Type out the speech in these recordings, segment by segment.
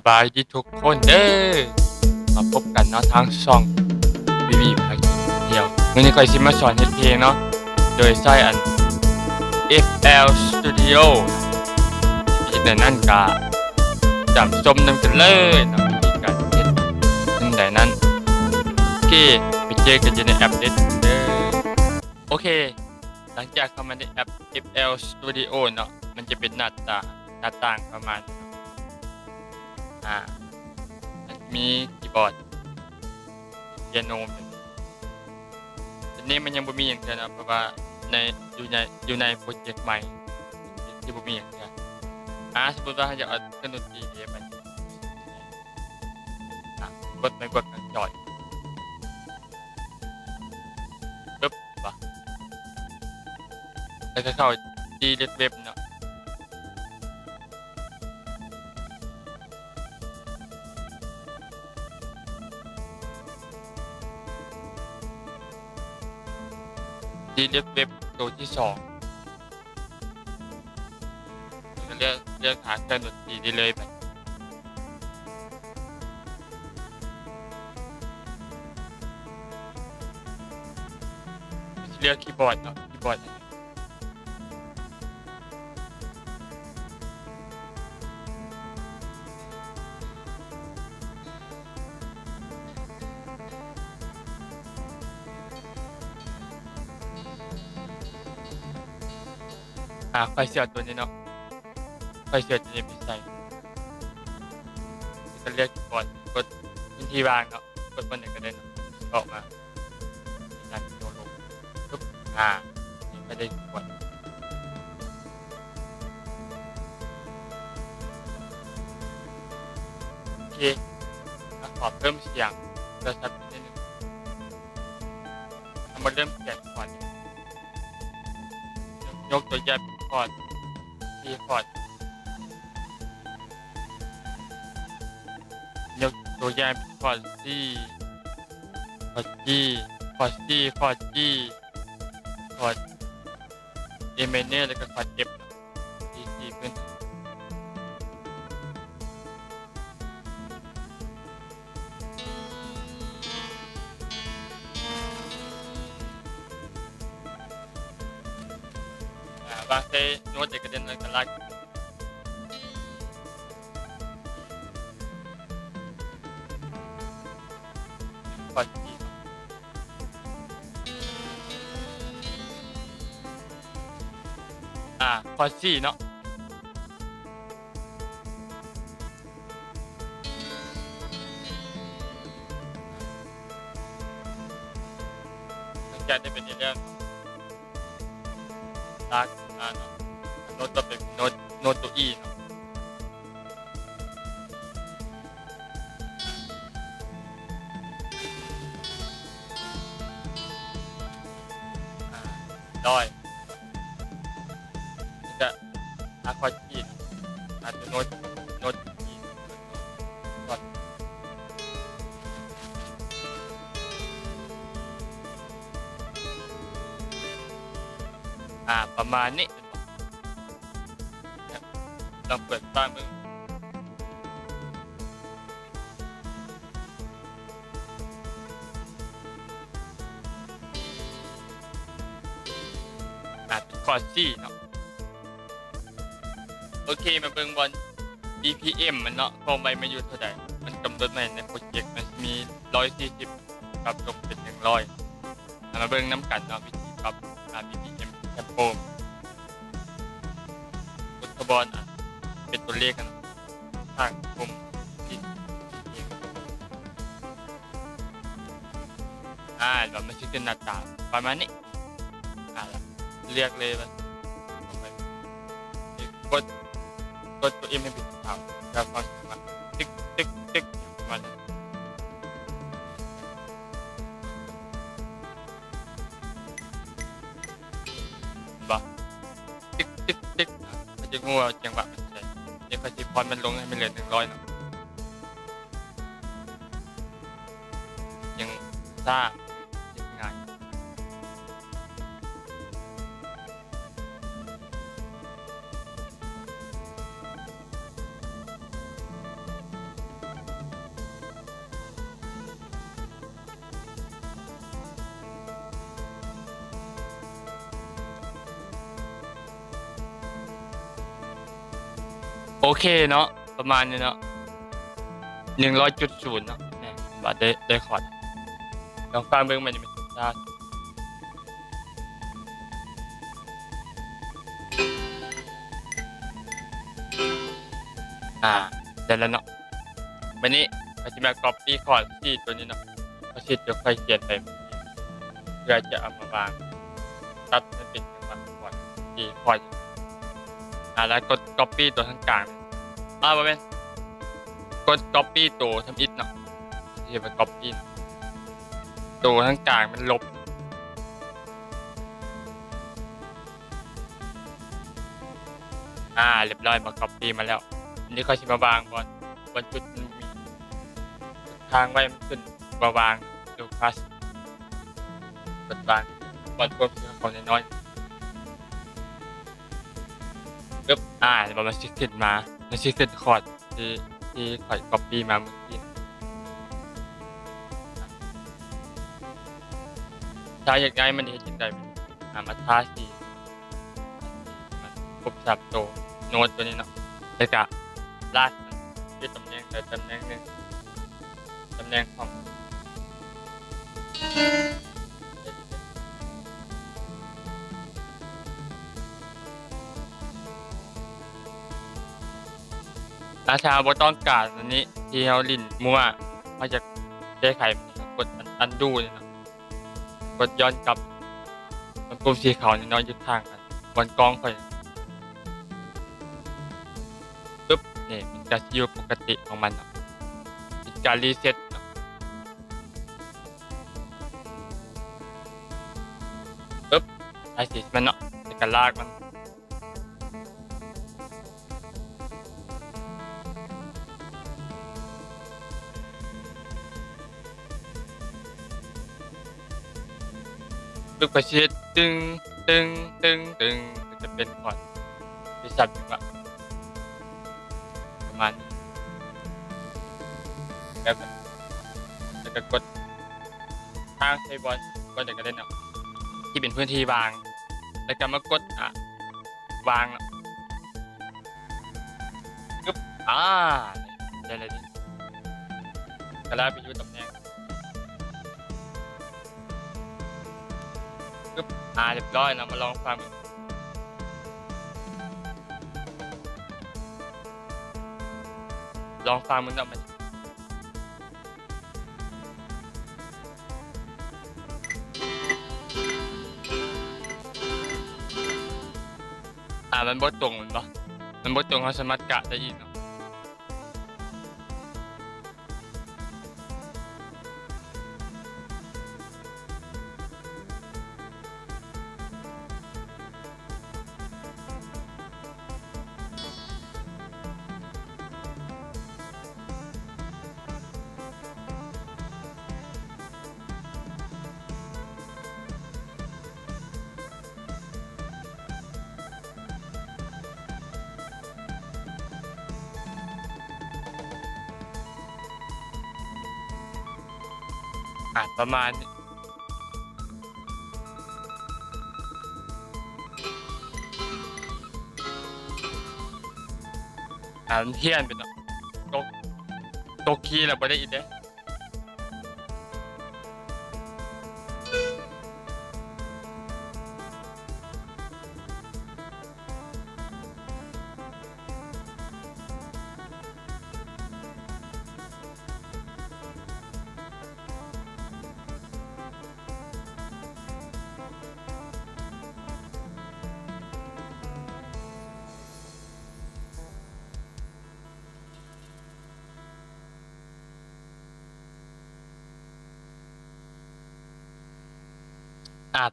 บายดีทุกคนเด้อมาพบกันเนาะทางช่องวีพากินเที่ยววันนี้ก็สิมาสอนเฮ็ดเพลงเนาะโดยใช้อัน FL Studio วิธีในนั้นก็จำชมนำกันเลยเนาะวิธีการเฮ็ดจังไดนั้นโอเคไปเจอกันอยู่ในแอปเด้อโอเคหลังจากเข้ามาในแอป FL Studio เนาะมันจะเป็นหน้าต่างประมาณมันมีคีย์บอร์ดเปียโนอันนี้มันยังบ่มีอย่างเดียวนะเพราะว่าอยู่ในโปรเจกต์ใหม่ที่บ่มีอย่างเดียวสมมุติว่าเราจะเอาเครื่องดนตรีนี้ไปกดกันจอยปึ๊บว่ะแล้วก็เข้าที่เว็บเนาะที่เว็บตัวที่2ก็เลือกหาเครื่องดนตรีได้เลยไปเลือกคีย์บอร์ดเนาะคีย์บอร์ดไฟเสียตัวนี้เนาะไฟเสียตัวนี้ไปใส่ก็เลือกคีย์บอร์ดกดพื้นที่วางเนาะกดบนไหนก็ได้เนาะออกมาดันโยนลงปึ๊บนี่ก็ได้คีย์บอร์ดโอเคขอเพิ่มเสียงเพื่อชัดนิดนึงมาเริ่มเขียนก่อนยกตัวอย่างคอร์ดที่คอร์ดยกตัวอย่างคอร์ดที่คอร์ดที่คอร์ดที่คอร์ดที่คอร์ดเอเมเนอร์แล้วก็คอร์ดเอฟที่พื้นบางทีโน้ตเด็กกระเด็นอะไรกันลักคอร์ดที่คอร์ดที่เนาะหลังจากได้เป็นเรื่องลักเนาะโน้ตตัวเป็นโน้ตตัวอีเนาะด้อยจะคอร์ดที่ตัวโน้ตอีคอร์ดประมาณนี้ลองเปิดตามมือคอร์ดซี่เนาะโอเคมาเบิ่งบอล BPM มันเนาะความไวมาอยู่เท่าใดมันกำหนดไว้ในโปรเจกต์มันมี140ปรับลงเป็น100มาเบิ่งน้ำกันเนาะวิธีปรับBPM แคปโปมกดขบวนเป็นตัวเลขกันทางกลุ่มที่แบบมันชื่อหน้าตาประมาณนี้เรียกเลยว่ากดตัว M ให้เป็นสีขาวแล้วฟังเสียงมาติ๊กประมาณนั้นบ่ติ๊กมันจะงูเอาจังหวะมันใช่เดี๋ยวพอจีพรมันลงให้มันเหลือ100เนาะยังซ่าง่าย โอเคเนาะประมาณนี้เนาะ100.0เนาะแหมว่าได้คอร์ดลองฟังเบิ่งมันจะเป็นซาวด์ได้แล้วเนาะวันนี้ก็จะมา copy คอร์ดที่ตัวนี้เนาะพอชิดจะค่อยเขียนไปเพื่อจะเอามาวางตัดให้เป็นจังหวะคอร์ดที่คอร์ดแล้วกด copy ตัวทั้งกลางบ่แม่นกด copy ตัวทำอิฐเนาะที่มัน copy ตัวทั้งกลางมันลบเรียบร้อยมา copy มาแล้วอันนี้ค่อยสิมาวางก่อนบนจุดมันมีทางไว้มันขึ้นมาวางดูคลาสกดวางบนความถี่ของน้อยๆปึ๊บเดี๋ยวมันสิขึ้นมามันสิขึ้นคอร์ดที่คอร์ด copy มาเมื่อกี้ถ้าอยากได้มันเฮ็ดจังได๋มาทาสีมันครบ3ตัวโน้ตตัวนี้เนาะแล้วก็ลากมันที่ตำแหน่งใดตำแหน่งหนึ่งตำแหน่งของราชาบ่ต้องการอันนี้ที่เฮาลิ้นมั่วเฮาจะแก้ไขมันกดundo นี่เนาะกดย้อนกลับมันปุ่มสีขาวน้อยๆอยู่ข้างกันบนกล้องค่อยปึ๊บนี่มันจะอยู่ปกติของมันเนาะเป็นการรีเซ็ตเนาะปึ๊บไอ้สีมันเนาะแล้วก็ลากมันปึ๊บก็เช็ดตึงก็จะเป็นคอร์ดที่3จังหวะประมาณนี้แล้วก็กดทางใช้บอลก็จะกระเด็นเนาะที่เป็นพื้นที่วางแล้วก็มากดวางเนาะปึ๊บได้เลยดิก็แล้วไปอยู่ตำแหน่งปึ๊บเรียบร้อยเรามาลองฟังมันเนาะมันบ่ตรงมันบ่เขาสามารถกะได้อีกเนาะประมาณนี้มันเฮี้ยนไปเนาะตกคีย์แล้วบ่ได้อีกเด้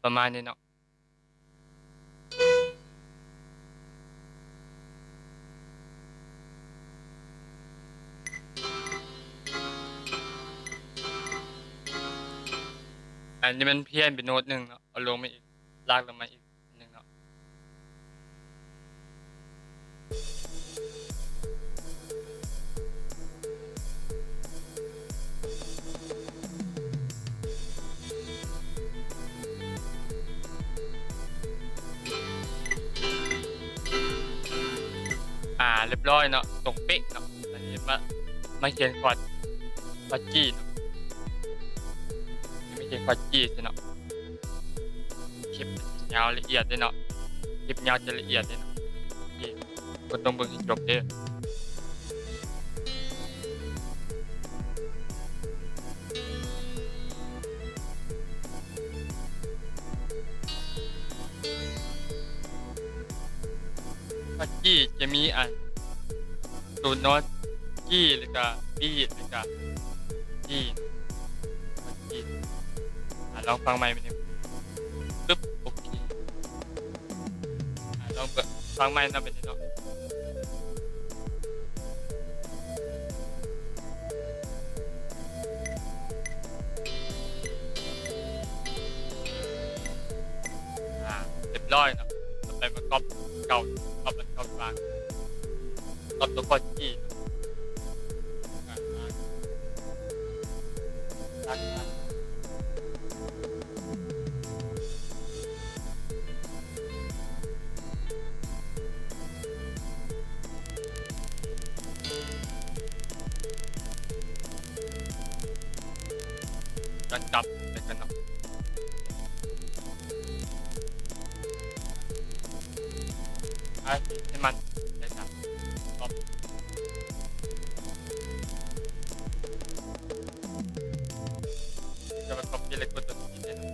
ประมาณนี้เนาะอันนี้มันเพี้ยนไปโน้ตหนึ่งเนาะเอาลงมาอีกลากลงมาอีกหนึ่งเนาะ เรียบร้อยเนาะตรงเป๊ะเนาะอันนี้มาเขียนคอร์ดจี้เนาะไม่ใช่คอร์ดจี้สิเนาะคลิปยาวละเอียดเลยเนาะคลิปยาวจะละเอียดเลยเนาะที่คนต้องเบิ่งให้จบเด้อคอร์ดจี้จะมีตูนโน้ตจี้แล้วก็บีแล้วก็จี้คอร์ดจี้ลองฟังใหม่ไปนี่ปึ๊บโอเคลองฟังใหม่นะเป็นเนาะเรียบร้อยเนาะต่อไปมาก๊อปเก่าก๊อปอันเก่ากลางก๊อปตัวคอร์ดจี้ย้อนกลับไปกันเนาะให้มันได้ครับก๊อปจะมาก๊อปที่เล็กกว่าตัวนี้ได้เนาะ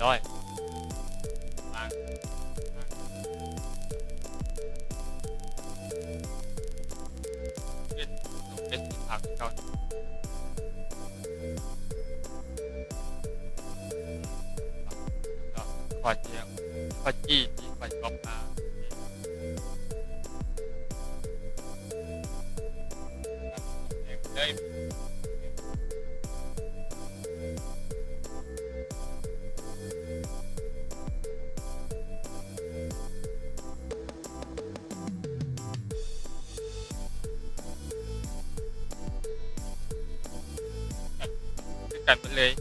ร้อยล้างเป็นผักเก่าคอร์ดเดียวคอร์ดจี้ที่คอร์ดก๊อปมาเลยกันไปเลย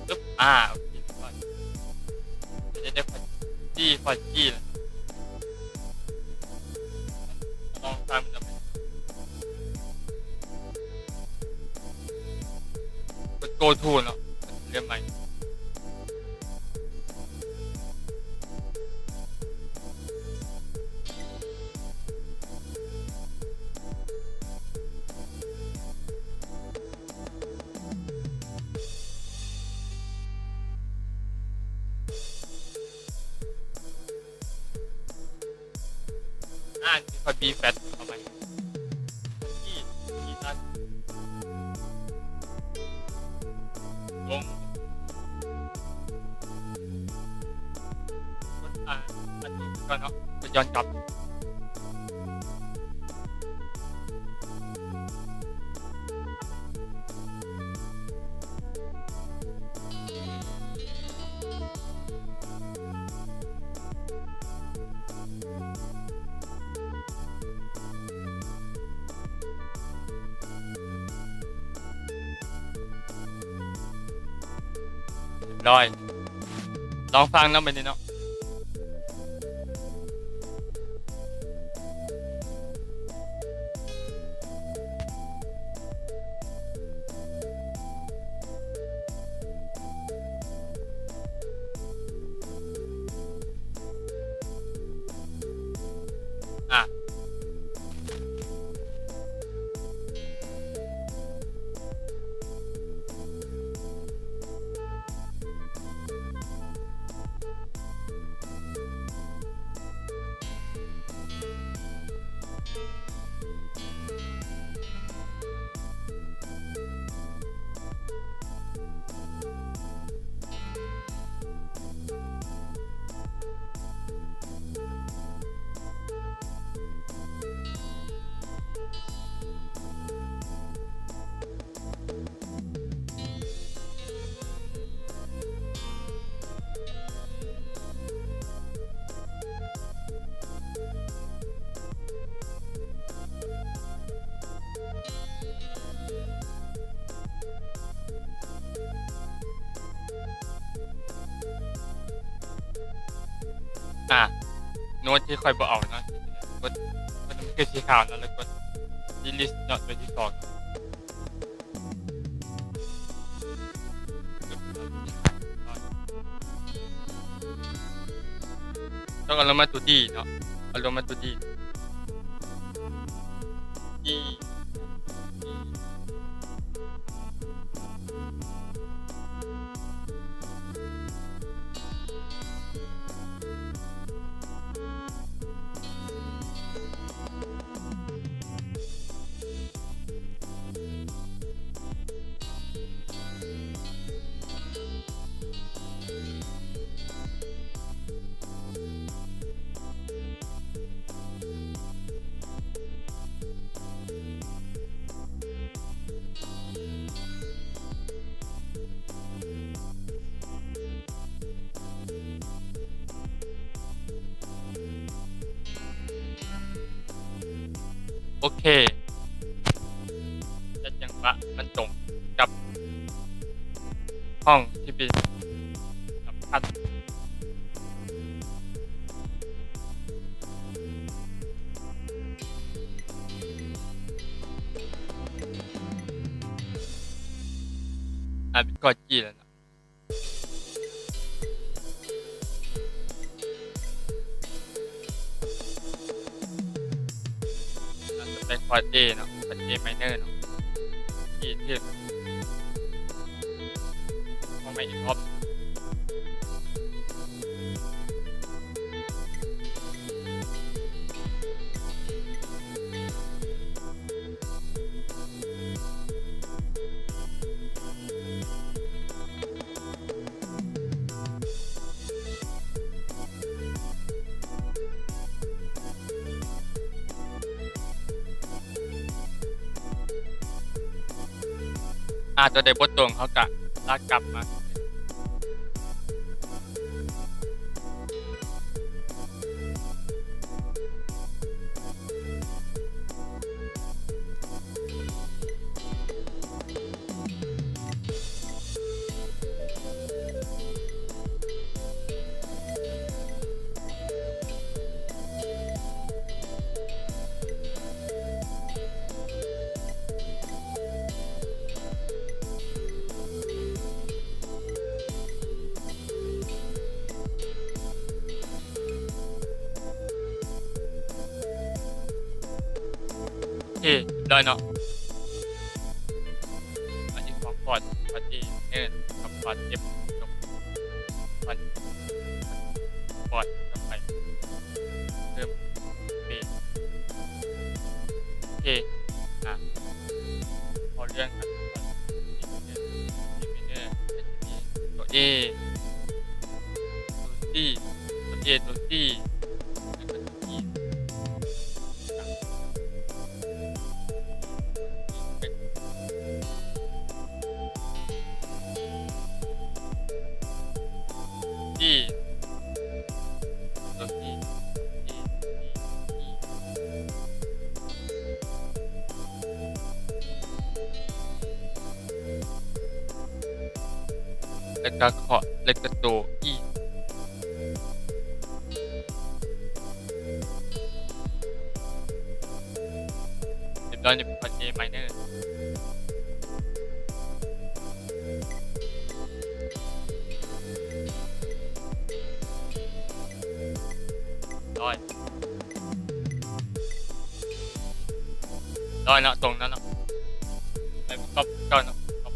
ปึ๊บโอเคก่อนจะได้คอร์ดจี้เลยลองฟังมันจะเป็นกด go to เนาะเรียนใหม่มีคอร์ด B flat เอาไหมจี้ตัดลงกดอันนี้ก่อนเนาะกดย้อนกลับร้อยลองฟังนะเป็นเนาะ น้ตที่ค่อยบ่เอานะกดมันคือสีขาวนะแล้วกด delete โน้ตตัวที่2ต้องเอาลงมาตัวดีเนาะเอาลงมาตัวดีดีโอเคจะจังหวะมันตรงกับห้องที่เป็นสำคัญเป็นกอจี้แล้วนะไปคอร์ด A เนาะคอร์ด A minor เนาะที่ห้องไม่อีกรอบตัวใดบ่ตรงเขาก็ลากกลับมาโอเคได้เนาะอันนี้ของคอร์ดA minor กับคอร์ด F จบคอร์ดกับไปเริ่มเบสโอเคพอเรื่องกันตัว A ตัว C ตัว A ตัว C แล้วก็ตัว E D ตัว C Eแล้วก็คอร์ดแล้วก็ตัว E เรียบร้อยในคอร์ด A minor ร้อยเนาะตรงนั้นเนาะไปก๊อปเก้าเนาะก๊อป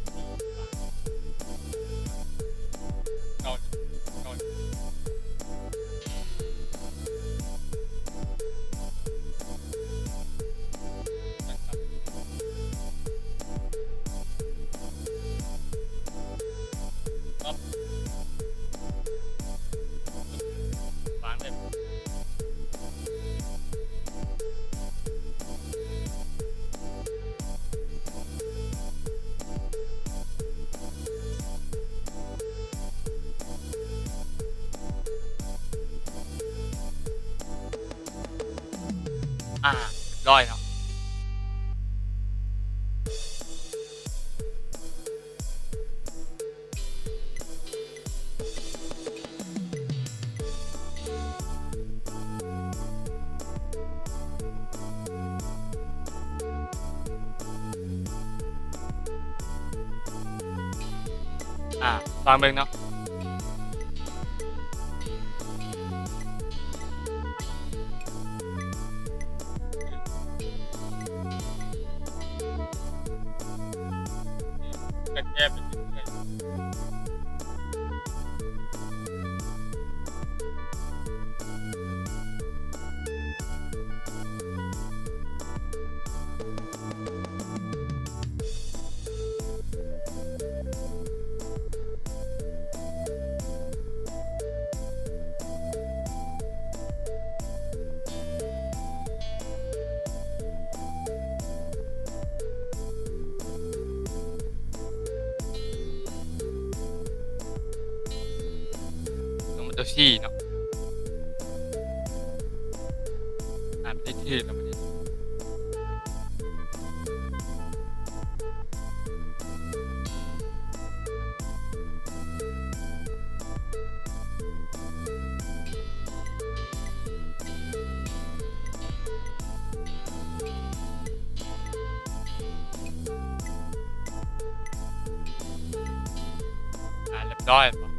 เก้าก๊อปวางเลย ร้อยเนาะ ฟังเบิ่งเนาะก็แก้ไปเรื่อยลงมาตัวซี่เนาะไปได้ที่แล้วมันเรียบร้อยป่ะ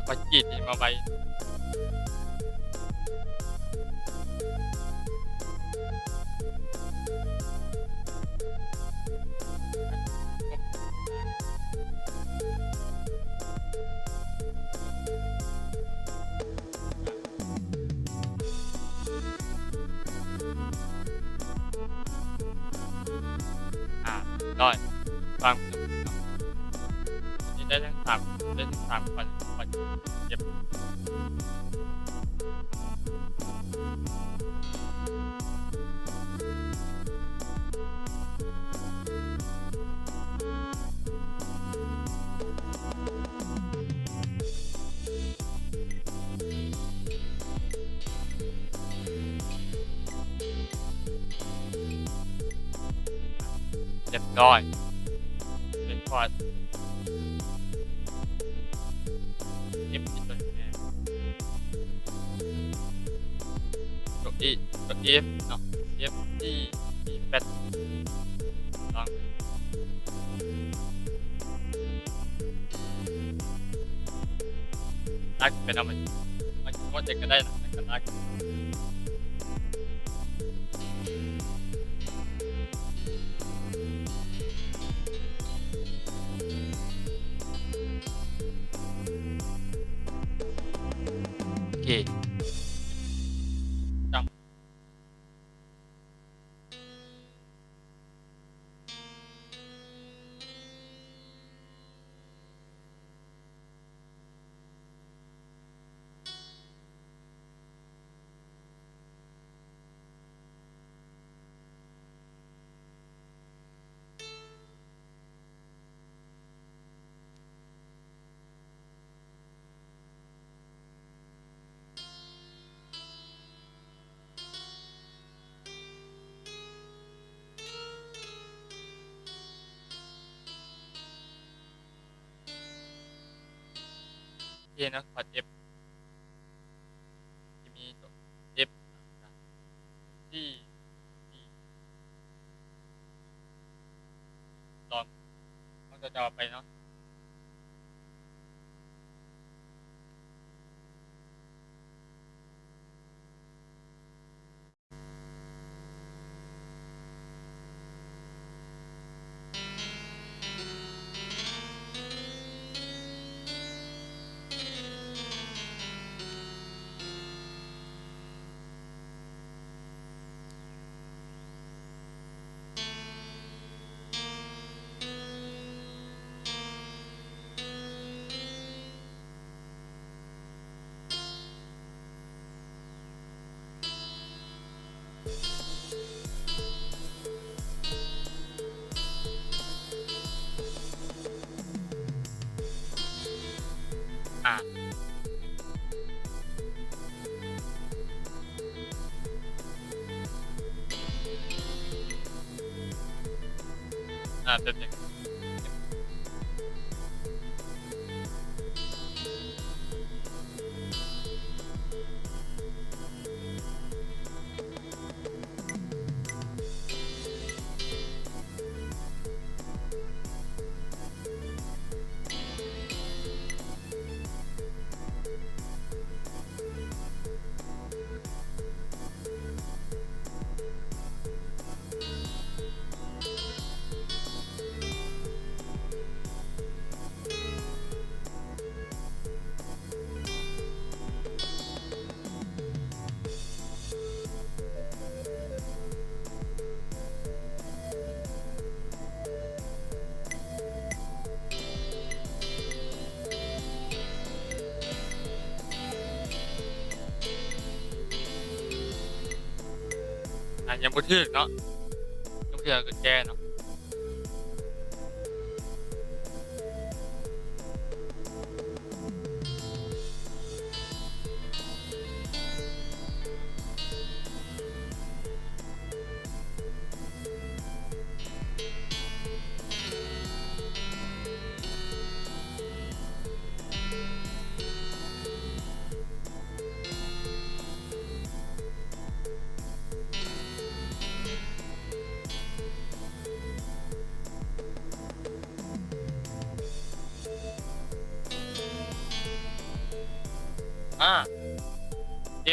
ก็จีดนี่มาไว้ร้อยฟังนี่ได้ทั้ง3คนเจ็บเรียบร้อยเป็นพอดเอฟที่ตัวแทนตัวเอฟเนาะเอฟที่แปดลองรักเป็นเอามันก็จะก็ได้นะกันรักโอเคจำนะคอร์ด F จะมีตัว F ที่ลองจะจอไปเนาะแบบ ยังบ่ถึกเนาะยังบ่ถึกก็แก้เนาะ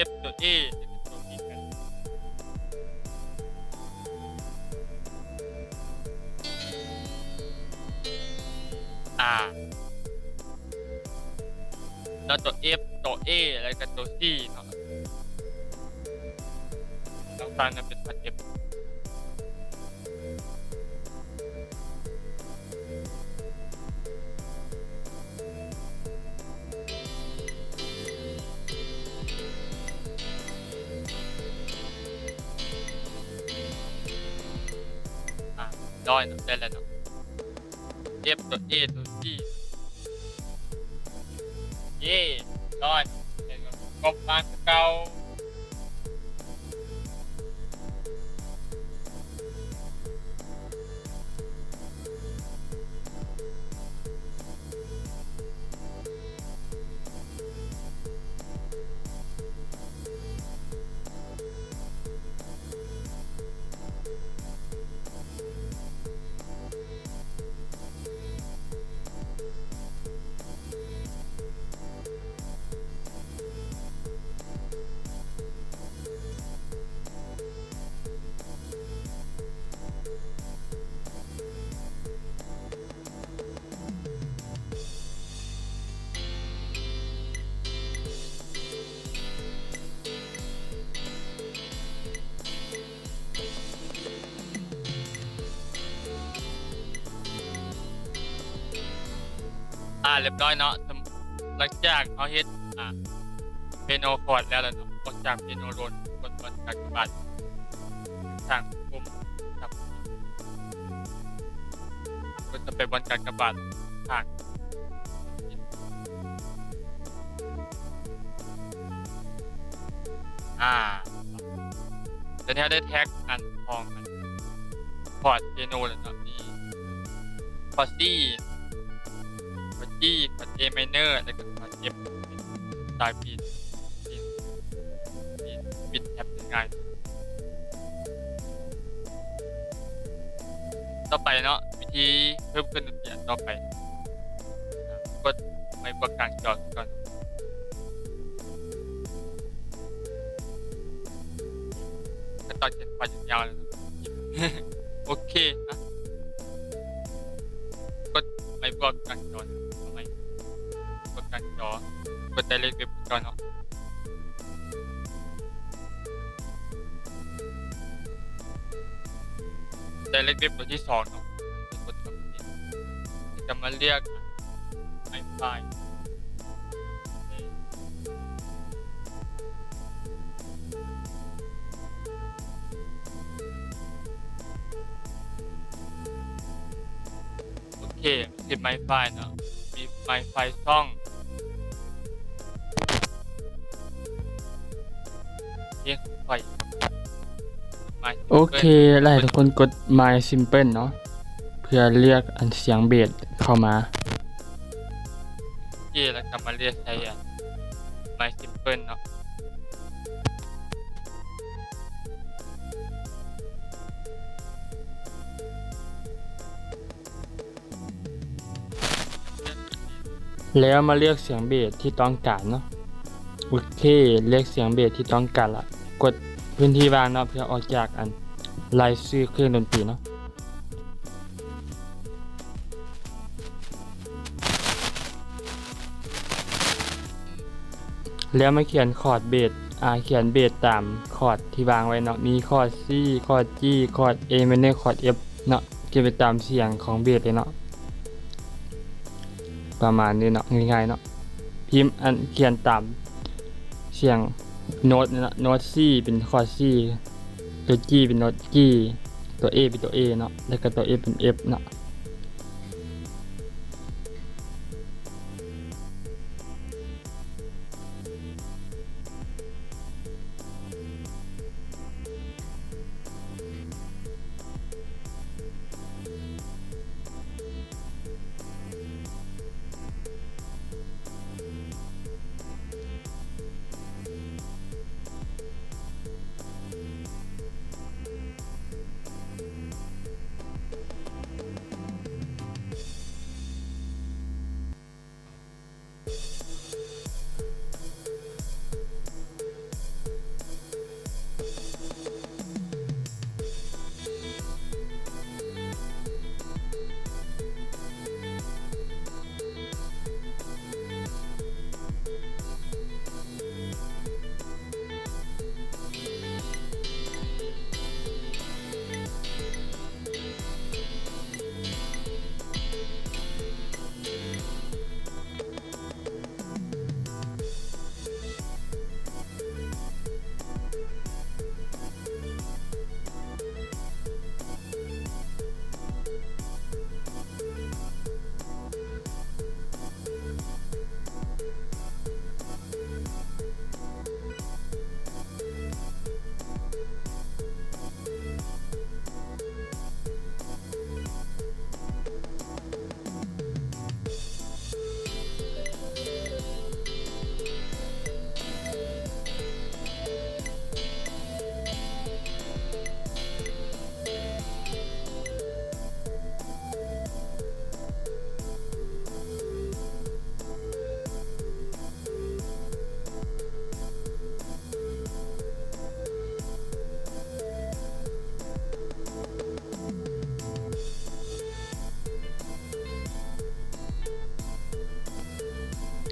F ตัว A เป็นตัว B กันแล้วตัว F ตัว A แล้วก็ตัว C เนาะต้องการกันเป็นพัน F ได้เนาะได้แล้วเนาะ F ตัว A ตัว C เย่ได้เห็นกบปานเก่าเรียบร้อยเนาะหลังจากเขาเฮ็ดเปียโนคอร์ดแล้วเนาะออกจากเปียโนโรนกดบนกากบาททางปุ่มครับกดจะไปบนกากบาททางตอนนี้ได้แท็กอันทองมันคอร์ดเปียโนแล้วเนาะมีคอร์ดซี่คอร์ด G คอร์ด A minor แล้วก็คอร์ด F สายบีทบิดแท็บง่ายต่อไปเนาะวิธีเพิ่มขึ้นดนตรีต่อไปกดไม่กดกลางจอก่อนก็ต่อเขียนไฟยาวๆเลยโอเคนะกดไม่กดกลางจอทำไมกดกลางจอกดไดเรกเว็บก่อนเนาะไดเรกเว็บตัวที่2เนาะกดตรงนี้จะมาเรียกไฟล์โอเคติดไมค์ไฟล์เนาะมีไมค์ไฟล์ช่องเรียกไฟล์โอเคไล่ทุกคนกด My Simple เนาะเพื่อเรียกอันเสียงเบสเข้ามา โอเคแล้วก็มาเรียกใช้My Simple เนาะแล้วมาเลือกเสียงเบสที่ต้องการเนาะโอเคเลือกเสียงเบสที่ต้องการละกดพื้นที่ว่างเนาะเพื่อออกจากอันรายชื่อเครื่องดนตรีเนาะแล้วมาเขียนคอร์ดเบสเขียนเบสตามคอร์ดที่วางไว้เนาะมีคอร์ด C คอร์ด G คอร์ด A minor คอร์ด F เนาะเขียนไปตามเสียงของเบสเลยเนาะประมาณนี้เนาะง่ายๆเนาะพิมพ์อันเขียนตามเสียงโน้ตเนาะโน้ต C เป็นคอร์ด C ตัว G เป็นโน้ต G ตัว A เป็นตัว A เนาะแล้วก็ตัว F เป็น F เนาะ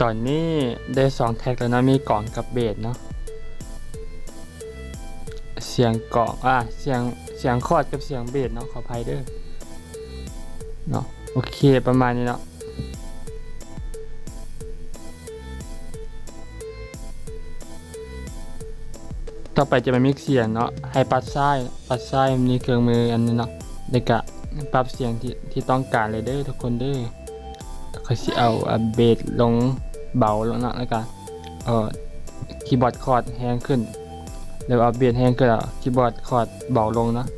ตอนนี้ได้2แท็กแล้วนะมีกล่องกับเบสเนาะเสียงกล่องเสียงคอร์ดกับเสียงเบสเนาะขออภัยเด้อเนาะโอเคประมาณนี้เนาะต่อไปจะมามิกเสียงเนาะให้ปัดซ้ายมีเครื่องมืออันนี้เนาะแล้วก็ปรับเสียงที่ต้องการเลยเด้อทุกคนเด้อก็สิเอาเบสลงเบาลงเนาะแล้วก็คีย์บอร์ดคอร์ดแรงขึ้นแล้วเอาเบสแรงขึ้นคีย์บอร์ดคอร์ดเบาลงเนาะ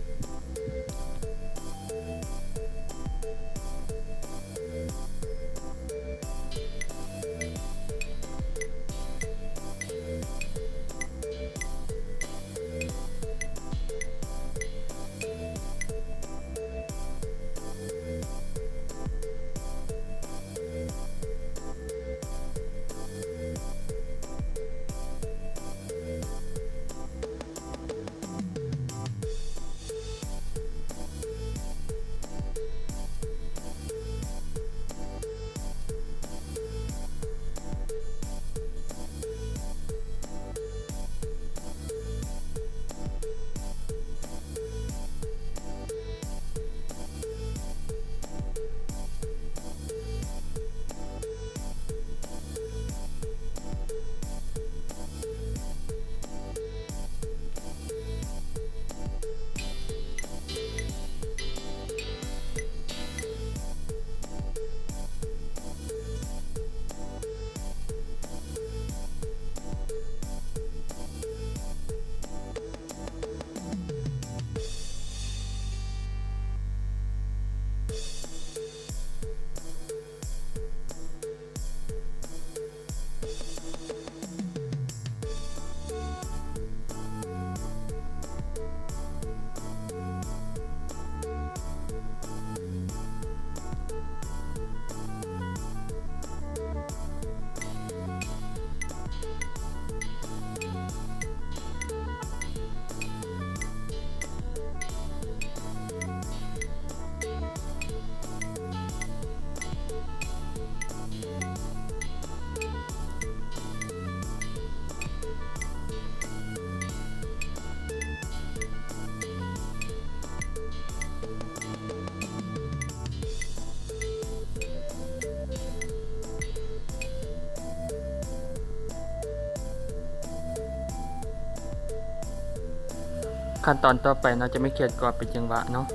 ขั้นตอนต่อไปเราจะไม่เขียนก่อนเป็นจังหวะเนาะ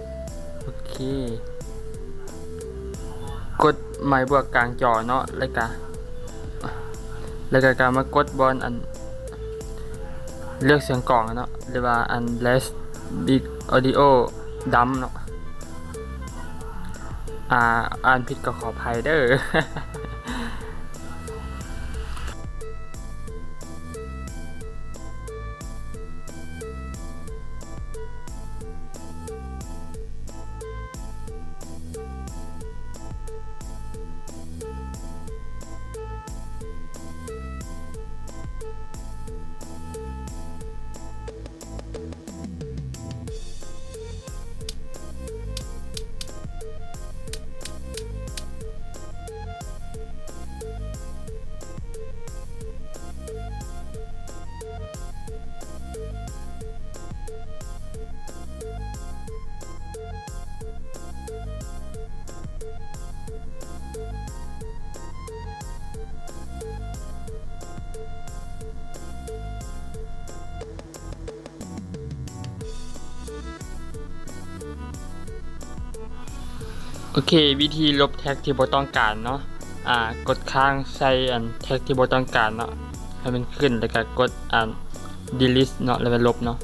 โอเคกดไม้บวกกลางจอเนาะแล้วก็การมากดบอลอันเลือกเสียงกล่องเนาะหรือว่าอัน less big audio dump เนาะอ่านผิดก็ขออภัยเด้อ โอเควิธีลบแท็กที่บ่ต้องการเนาะกดค้างใส่อันแท็กที่บ่ต้องการเนาะให้มันขึ้นแล้วก็กดdelete เนาะแล้วก็ลบเนาะ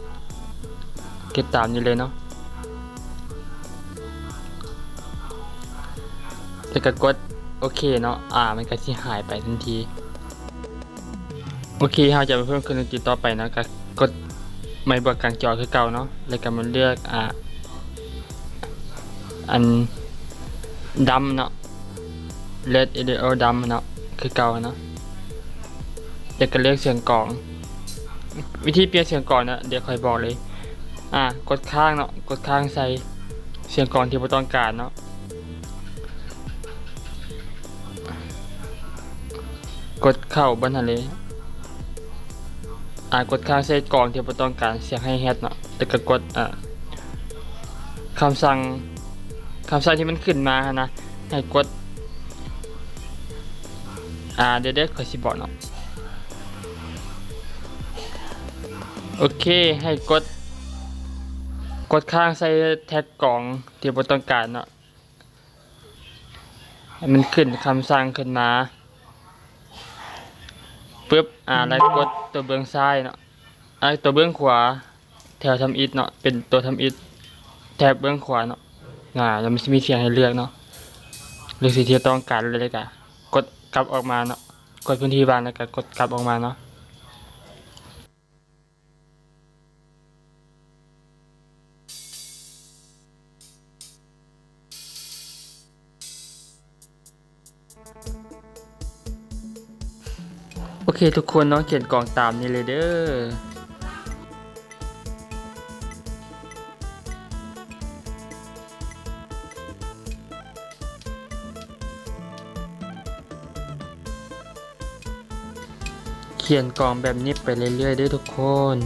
เก็บตามนี้เลยเนาะแล้วก็กดโอเคเนาะมันก็สิหายไปทันทีโอเคเราจะไปเพิ่มเครื่องดนตรีต่อไปเนาะก็กดไม้บวกกลางจอคือเก่าเนาะแล้วก็มาเลือกอันดำเนาะ Red Audio ดำเนาะคือเก่าเนาะเดี๋ยวก็เลือกเสียงกลองวิธีเปลี่ยนเสียงกลองนะเดี๋ยวค่อยบอกเลยกดข้างเนาะกดข้างใส่เสียงกลองที่เราต้องการเนาะกดเข้าบนทะเลกดข้างใส่กลองที่เราต้องการเสียงให้แฮดเนาะแล้วก็กดคำสั่งที่มันขึ้นมานะให้กดเดี๋ยวขอสิบอกเนาะโอเคให้กดข้างใส่แท็กกล่องที่เราต้องการเนาะให้มันขึ้นคำสั่งขึ้นมาปึ๊บแล้วกดตัวเบื้องซ้ายเนาะตัวเบื้องขวาแถวทำอิฐเนาะเป็นตัวทำอิฐแถบเบื้องขวาเนาะแล้วมันจะมีเสียงให้เลือกเนาะเลือกสิ่งที่ต้องการเลยกะกดกลับออกมาเนาะกดพื้นที่วางแล้วก็กดกลับออกมาเนาะโอเคทุกคนเนาะเขียนกล่องตามนี้เลยเด้อเขียนกล่องแบบนี้ไปเรื่อยๆด้วยทุกคน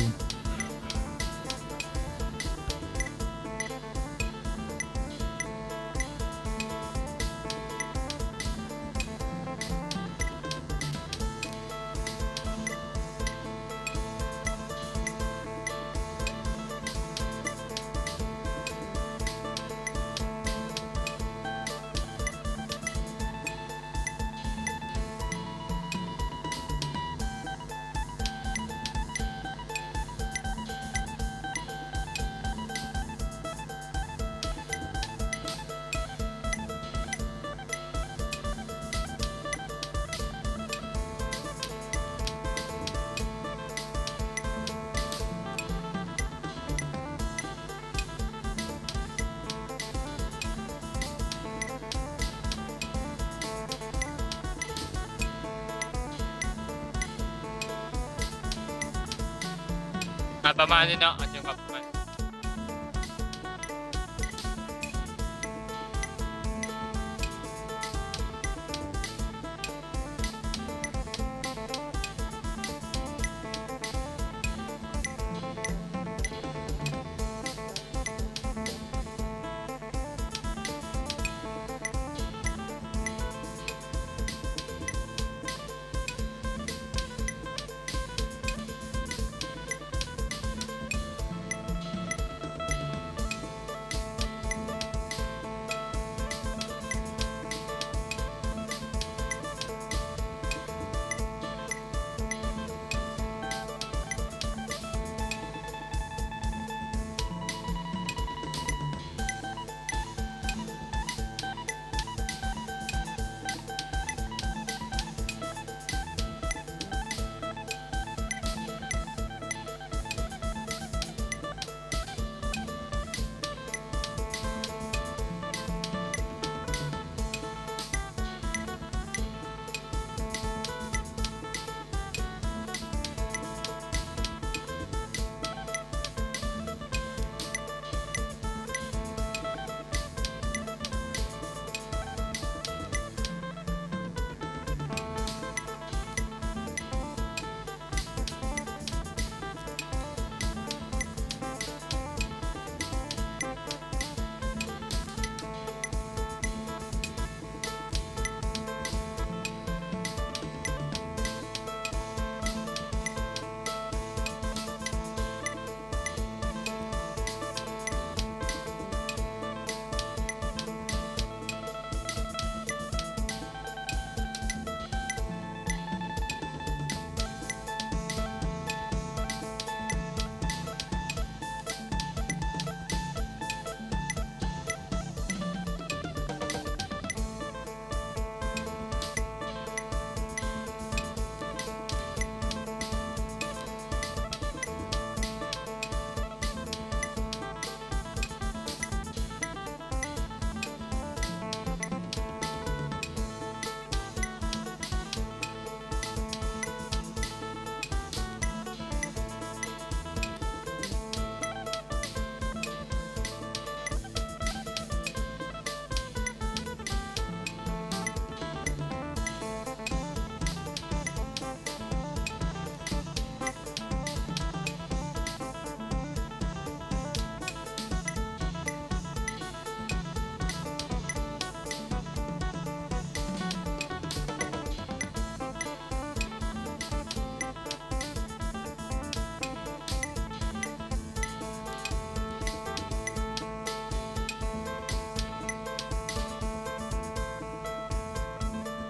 ประมาณนี้เนาะจังครับ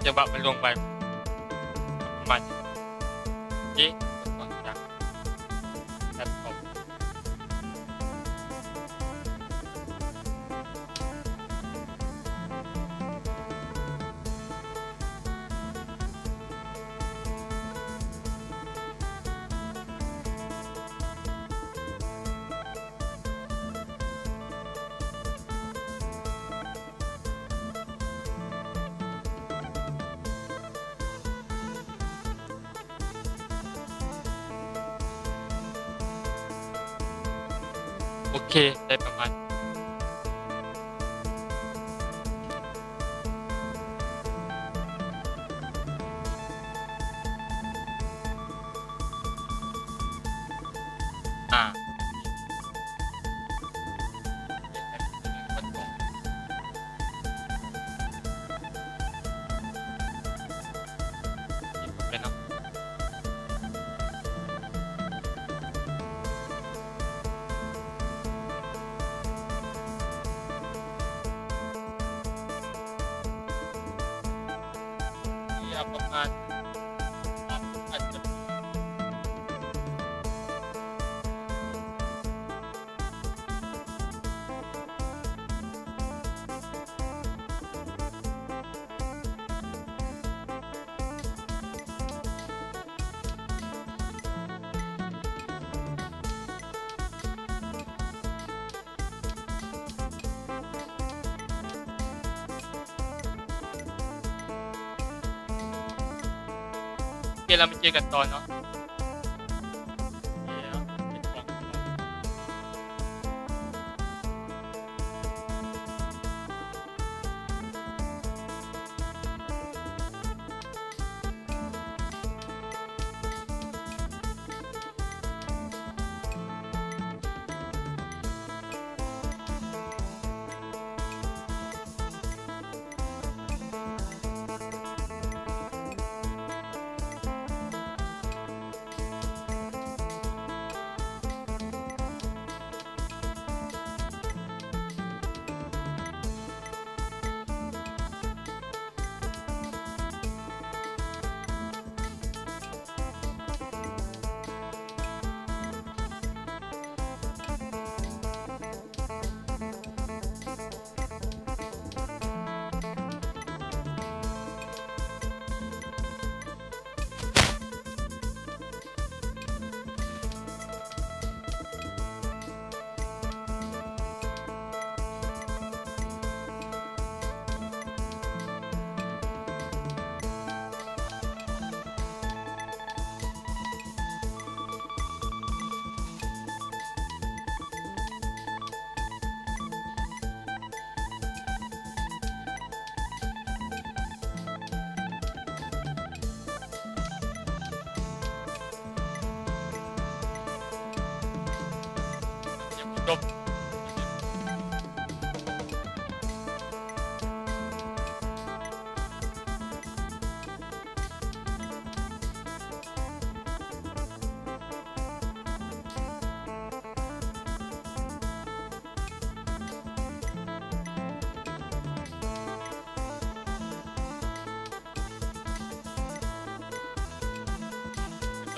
จะบับมันลงไปประมาณนี้ก่อนจากแอปท็อปโอเคได้ประมาณอ่าเป็นเนาะประมาณอาจจะโอเคเรามาเจอกันตอนเนาะจบ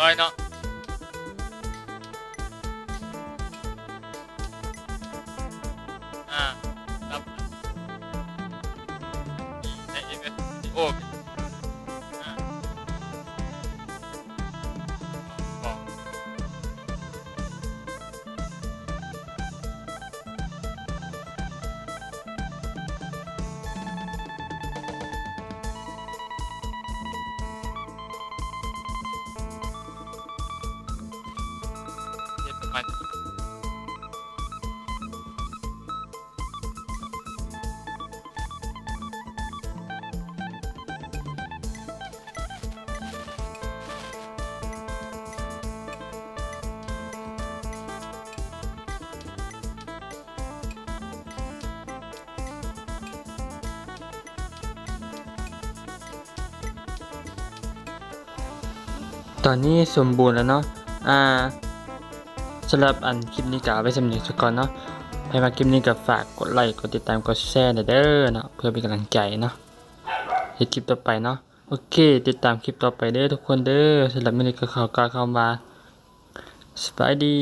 ร้อยเนาะครับในเอเวอร์โอบอกประมาณตอนนี้สมบูรณ์แล้วเนาะสำหรับอันคลิปนี้ก็เอาไว้สำหรับทุกคนเนาะให้มาคลิปนี้ก็ฝากกดไลค์กดติดตามกดแชร์เด้อเนาะเพื่อเป็นกำลังใจเนาะโอเค ฮ็ดคลิปต่อไปเนาะโอเคติดตามคลิปต่อไปเด้อทุกคนเด้อสำหรับมื้อนี้ก็ขอกล่าวคำว่าสบายดี